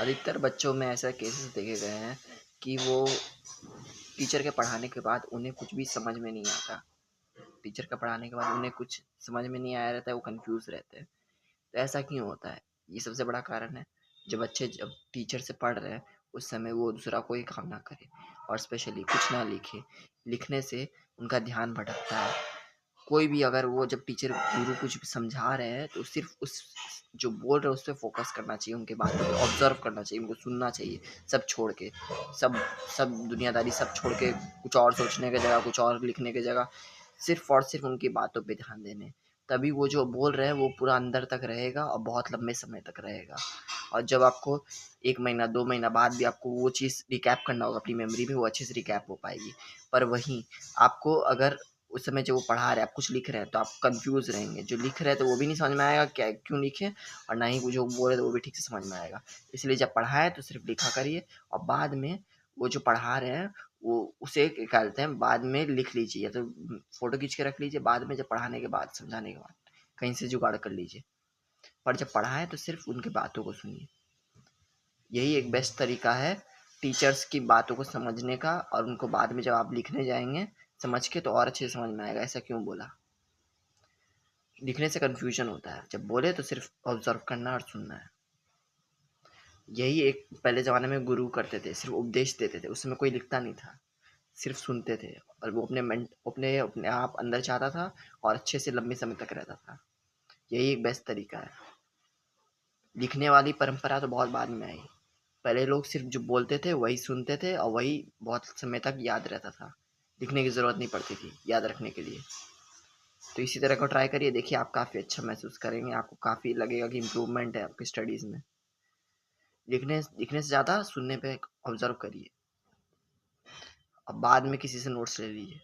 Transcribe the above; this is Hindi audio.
अधिकतर बच्चों में ऐसा केसेस देखे गए हैं कि वो टीचर के पढ़ाने के बाद उन्हें कुछ भी समझ में नहीं आता। टीचर का पढ़ाने के बाद उन्हें कुछ समझ में नहीं आया रहता है, वो कंफ्यूज रहते हैं। तो ऐसा क्यों होता है? ये सबसे बड़ा कारण है। जब टीचर से पढ़ रहे हैं उस समय वो दूसरा कोई काम ना करे और स्पेशली कुछ ना लिखे। लिखने से उनका ध्यान भटकता है। कोई भी अगर वो जब टीचर गुरु कुछ भी समझा रहे हैं तो सिर्फ उस जो बोल रहे हैं उस पर फोकस करना चाहिए, उनके बातों पे ऑब्जर्व करना चाहिए, उनको सुनना चाहिए। सब छोड़ के सब सब दुनियादारी सब छोड़ के कुछ और सोचने की जगह, कुछ और लिखने की जगह सिर्फ और सिर्फ उनकी बातों पे ध्यान देने। तभी वो जो बोल रहे हैं वो पूरा अंदर तक रहेगा और बहुत लंबे समय तक रहेगा। और जब आपको 1 महीना 2 महीना बाद भी आपको वो चीज़ रिकैप करना होगा अपनी मेमोरी में, वो अच्छे से रिकैप हो पाएगी। पर वहीं आपको अगर उस समय जो वो पढ़ा रहे हैं, आप कुछ लिख रहे हैं तो आप कंफ्यूज रहेंगे। जो लिख रहे हैं तो वो भी नहीं समझ में आएगा क्या क्यों लिखे, और ना ही वो जो बोल रहे थे वो भी ठीक से समझ में आएगा। इसलिए जब पढ़ाए तो सिर्फ लिखा करिए, और बाद में वो जो पढ़ा रहे हैं वो उसे क्या कहते हैं बाद में लिख लीजिए, या तो फोटो खींच के रख लीजिए, बाद में जब पढ़ाने के बाद समझाने के बाद कहीं से जुगाड़ कर लीजिए। पर जब पढ़ाए तो सिर्फ उनकी बातों को सुनिए। यही एक बेस्ट तरीका है टीचर्स की बातों को समझने का, और उनको बाद में जब आप लिखने जाएंगे समझ के तो और अच्छे से समझ में आएगा ऐसा क्यों बोला। लिखने से कन्फ्यूजन होता है, जब बोले तो सिर्फ ऑब्जर्व करना और सुनना है। यही एक पहले ज़माने में गुरु करते थे, सिर्फ उपदेश देते थे, उसमें कोई लिखता नहीं था, सिर्फ सुनते थे, और वो अपने अपने आप अंदर चाहता था और अच्छे से लंबे समय तक रहता था। यही एक बेस्ट तरीका है। लिखने वाली परंपरा तो बहुत बाद में आई। पहले लोग सिर्फ जो बोलते थे वही सुनते थे और वही बहुत समय तक याद रहता था। लिखने की ज़रूरत नहीं पड़ती थी याद रखने के लिए। तो इसी तरह को ट्राई करिए, देखिए आप काफ़ी अच्छा महसूस करेंगे, आपको काफ़ी लगेगा कि इम्प्रूवमेंट है आपकी स्टडीज़ में। लिखने से ज़्यादा सुनने पे ऑब्जर्व करिए, और बाद में किसी से नोट्स ले लीजिए।